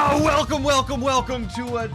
Welcome to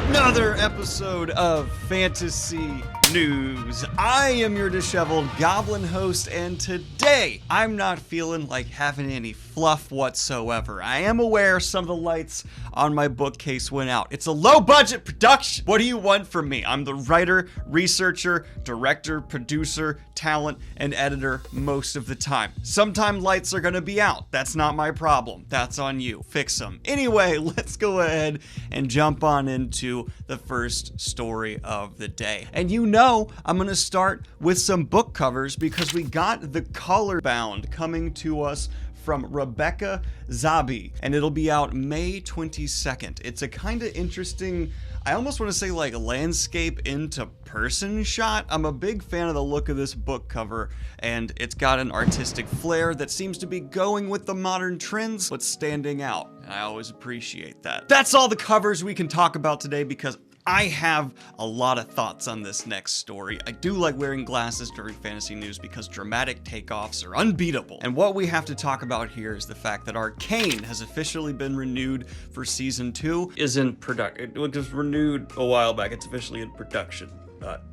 another episode of Fantasy News. I am your disheveled goblin host, and today I'm not feeling like having any fluff whatsoever. I am aware some of the lights on my bookcase went out. It's a low-budget production. What do you want from me? I'm the writer, researcher, director, producer, talent, and editor most of the time. Sometimes lights are gonna be out. That's not my problem. That's on you. Fix them. Anyway, let's go ahead and jump on into the first story of the day. And you know, I'm gonna start with some book covers because we got The Color Bound coming to us from Rebecca Zabi, and it'll be out May 22nd. It's a kind of interesting, I almost want to say like landscape into person shot. I'm a big fan of the look of this book cover, and it's got an artistic flair that seems to be going with the modern trends, but standing out. And I always appreciate that. That's all the covers we can talk about today because I have a lot of thoughts on this next story. I do like wearing glasses during fantasy news because dramatic takeoffs are unbeatable. And what we have to talk about here is the fact that Arcane has officially been renewed for season 2. Is in production. It was renewed a while back. It's officially in production, not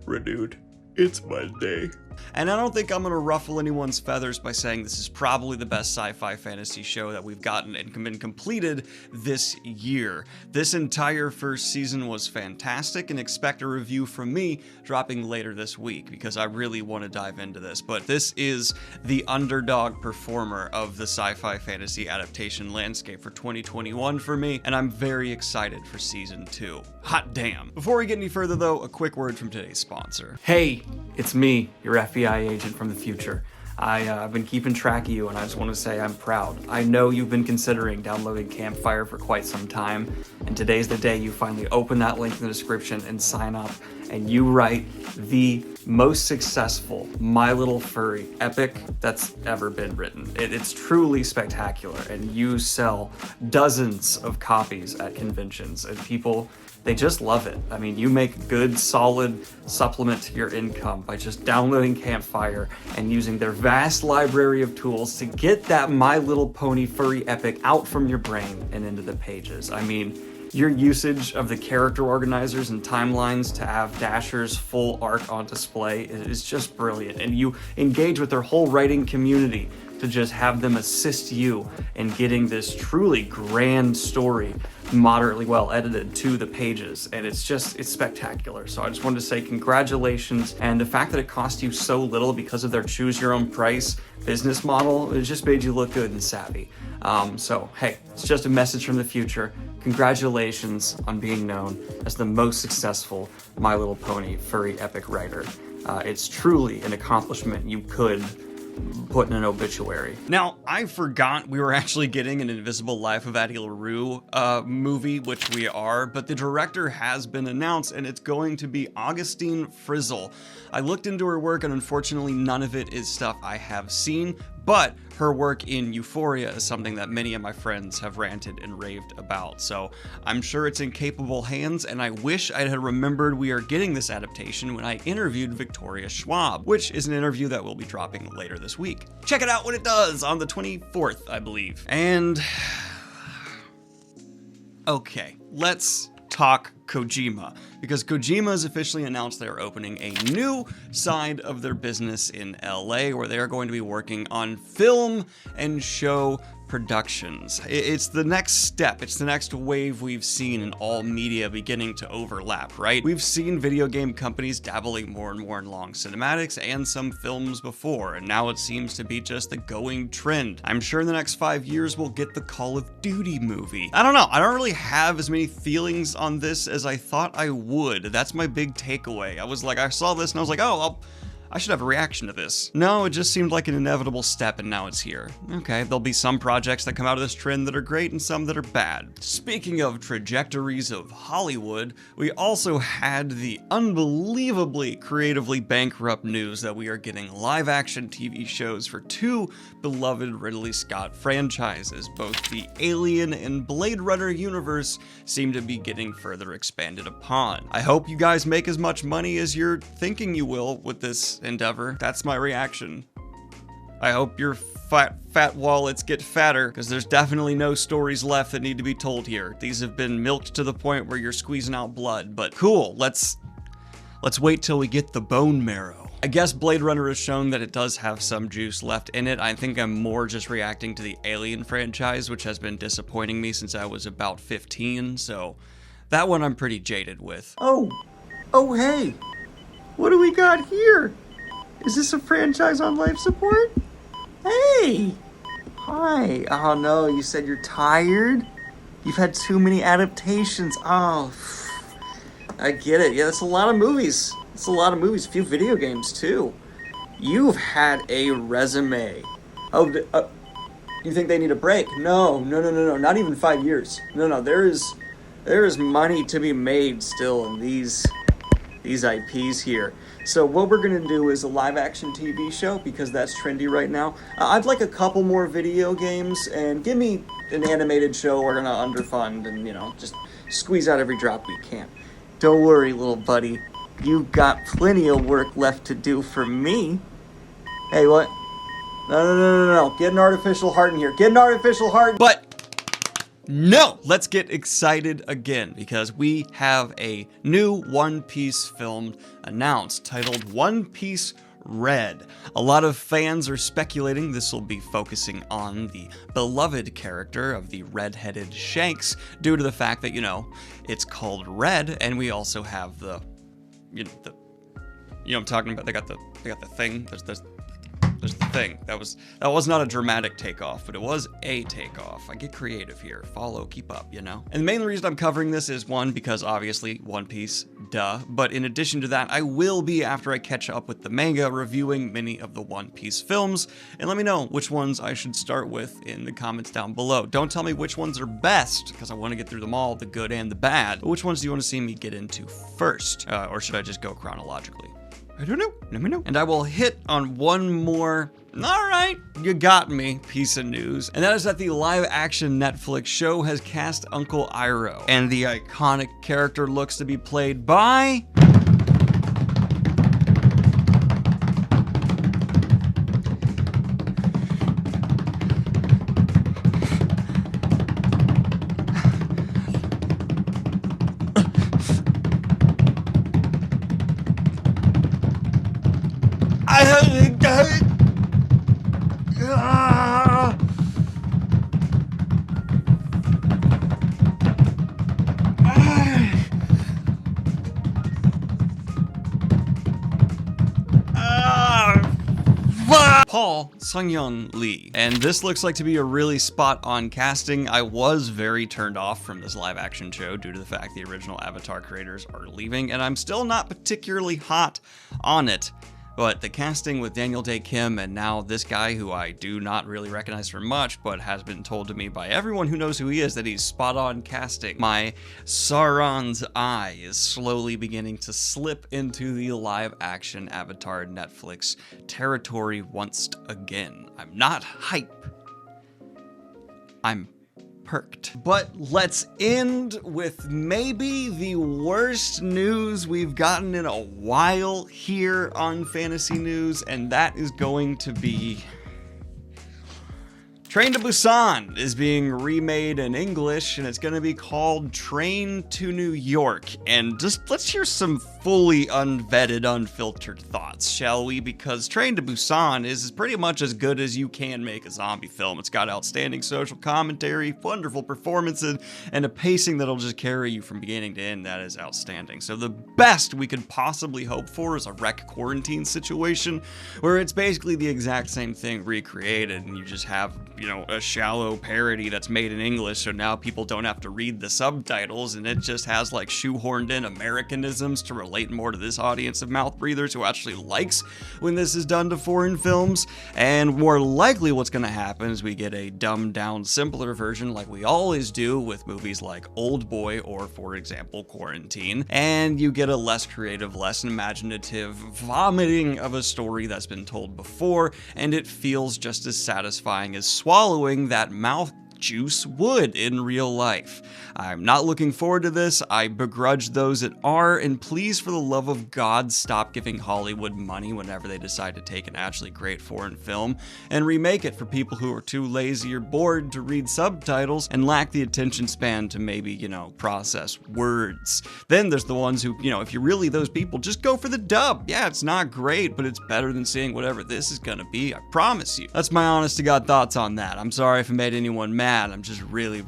renewed. It's Monday. And I don't think I'm gonna ruffle anyone's feathers by saying this is probably the best sci-fi fantasy show that we've gotten and been completed this year. This entire first season was fantastic, and expect a review from me dropping later this week because I really want to dive into this. But this is the underdog performer of the sci-fi fantasy adaptation landscape for 2021 for me, and I'm very excited for season 2. Hot damn. Before we get any further though, a quick word from today's sponsor. Hey, it's me, your FBI agent from the future. I've been keeping track of you, and I just want to say I'm proud. I know you've been considering downloading Campfire for quite some time, and today's the day you finally open that link in the description and sign up, and you write the most successful My Little Furry epic that's ever been written. It's truly spectacular, and you sell dozens of copies at conventions, and people, they just love it. I mean, you make a good, solid supplement to your income by just downloading Campfire and using their vast library of tools to get that My Little Pony furry epic out from your brain and into the pages. I mean, your usage of the character organizers and timelines to have Dasher's full arc on display is just brilliant. And you engage with their whole writing community to just have them assist you in getting this truly grand story moderately well edited to the pages, and it's spectacular. So I just wanted to say congratulations, and the fact that it cost you so little because of their choose your own price business model, it just made you look good and savvy. So hey, it's just a message from the future. Congratulations on being known as the most successful My Little Pony furry epic writer. It's truly an accomplishment you could put in an obituary. Now, I forgot we were actually getting an Invisible Life of Addie LaRue movie, which we are, but the director has been announced, and it's going to be Augustine Frizzle. I looked into her work, and unfortunately none of it is stuff I have seen, but her work in Euphoria is something that many of my friends have ranted and raved about, so I'm sure it's in capable hands, and I wish I had remembered we are getting this adaptation when I interviewed Victoria Schwab, which is an interview that will be dropping later this week. Check it out when it does, on the 24th, I believe. And okay, let's talk Kojima, because Kojima has officially announced they are opening a new side of their business in LA where they are going to be working on film and show productions. It's the next step. It's the next wave we've seen in all media beginning to overlap, right? We've seen video game companies dabbling more and more in long cinematics and some films before, and now it seems to be just the going trend. I'm sure in the next 5 years we'll get the Call of Duty movie. I don't know. I don't really have as many feelings on this as I thought I would. That's my big takeaway. I was like, I saw this and I was like, oh, I should have a reaction to this. No, it just seemed like an inevitable step, and now it's here. Okay, there'll be some projects that come out of this trend that are great and some that are bad. Speaking of trajectories of Hollywood, we also had the unbelievably creatively bankrupt news that we are getting live-action TV shows for 2 beloved Ridley Scott franchises. Both the Alien and Blade Runner universe seem to be getting further expanded upon. I hope you guys make as much money as you're thinking you will with this endeavor. That's my reaction. I hope your fat wallets get fatter, because there's definitely no stories left that need to be told here. These have been milked to the point where you're squeezing out blood, but cool, let's wait till we get the bone marrow. I guess Blade Runner has shown that it does have some juice left in it. I think I'm more just reacting to the Alien franchise, which has been disappointing me since I was about 15, so that one I'm pretty jaded with. Oh, hey, what do we got here? Is this a franchise on life support? Hey, hi. Oh no, you said you're tired? You've had too many adaptations. Oh, I get it. Yeah, that's a lot of movies. It's a lot of movies, a few video games too. You've had a resume. Oh, you think they need a break? No, not even 5 years. No, there is money to be made still in these IPs here. So what we're gonna do is a live action TV show, because that's trendy right now. I'd like a couple more video games, and give me an animated show we're gonna underfund and, just squeeze out every drop we can. Don't worry, little buddy. You've got plenty of work left to do for me. Hey, what? No. Get an artificial heart in here. Get an artificial heart. But no, let's get excited again, because we have a new One Piece film announced titled One Piece Red. A lot of fans are speculating this will be focusing on the beloved character of the red-headed Shanks, due to the fact that, it's called Red, and we also have the I'm talking about. They got the thing. There's the thing. That was not a dramatic takeoff, but it was a takeoff. I get creative here. Follow, keep up, And the main reason I'm covering this is, one, because obviously One Piece, duh. But in addition to that, I will be, after I catch up with the manga, reviewing many of the One Piece films, and let me know which ones I should start with in the comments down below. Don't tell me which ones are best, because I want to get through them all, the good and the bad. But which ones do you want to see me get into first? Or should I just go chronologically? I don't know. Let me know. And I will hit on one more, alright, you got me, piece of news. And that is that the live-action Netflix show has cast Uncle Iroh. And the iconic character looks to be played by... Paul Sung-Yun Lee. And this looks like to be a really spot-on casting. I was very turned off from this live-action show due to the fact the original Avatar creators are leaving, and I'm still not particularly hot on it. But the casting with Daniel Day Kim and now this guy who I do not really recognize for much, but has been told to me by everyone who knows who he is that he's spot on casting. My Sauron's eye is slowly beginning to slip into the live action Avatar Netflix territory once again. I'm not hype. I'm perked. But let's end with maybe the worst news we've gotten in a while here on Fantasy News, and that is going to be Train to Busan is being remade in English, and it's going to be called Train to New York. And just let's hear some fully unvetted, unfiltered thoughts, shall we? Because Train to Busan is pretty much as good as you can make a zombie film. It's got outstanding social commentary, wonderful performances, and a pacing that'll just carry you from beginning to end. That is outstanding. So the best we could possibly hope for is a wreck quarantine situation, where it's basically the exact same thing recreated, and you just have, a shallow parody that's made in English, so now people don't have to read the subtitles, and it just has like shoehorned in Americanisms to relate more to this audience of mouth breathers who actually likes when this is done to foreign films. And more likely what's going to happen is we get a dumbed down, simpler version like we always do with movies like Old Boy or, for example, Quarantine, and you get a less creative, less imaginative vomiting of a story that's been told before, and it feels just as satisfying as swallowing that mouth juice would in real life. I'm not looking forward to this. I begrudge those that are, and please, for the love of God, stop giving Hollywood money whenever they decide to take an actually great foreign film and remake it for people who are too lazy or bored to read subtitles and lack the attention span to maybe, process words. Then there's the ones who, if you're really those people, just go for the dub. Yeah, it's not great, but it's better than seeing whatever this is gonna be, I promise you. That's my honest to God thoughts on that. I'm sorry if I made anyone mad. I'm just really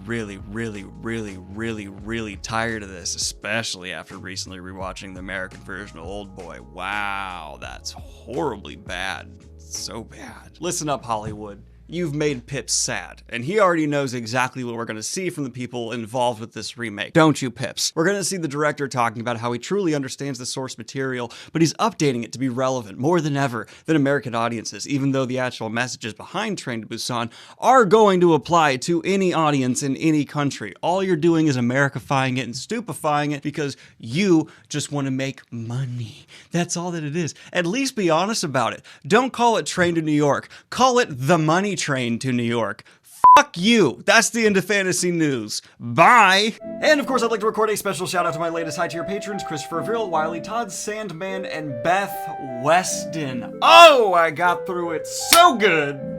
tired of this, especially after recently rewatching the American version of Old Boy. Wow, that's horribly bad. So bad. Listen up, Hollywood. You've made Pips sad, and he already knows exactly what we're going to see from the people involved with this remake. Don't you, Pips? We're going to see the director talking about how he truly understands the source material, but he's updating it to be relevant more than ever than American audiences, even though the actual messages behind Train to Busan are going to apply to any audience in any country. All you're doing is Americifying it and stupefying it because you just want to make money. That's all that it is. At least be honest about it. Don't call it Train to New York. Call it The Money Train to New York. Fuck you. That's the end of fantasy news. Bye. And of course, I'd like to record a special shout out to my latest high tier patrons, Christopher Viril, Wiley Todd, Sandman, and Beth Weston. Oh, I got through it so good.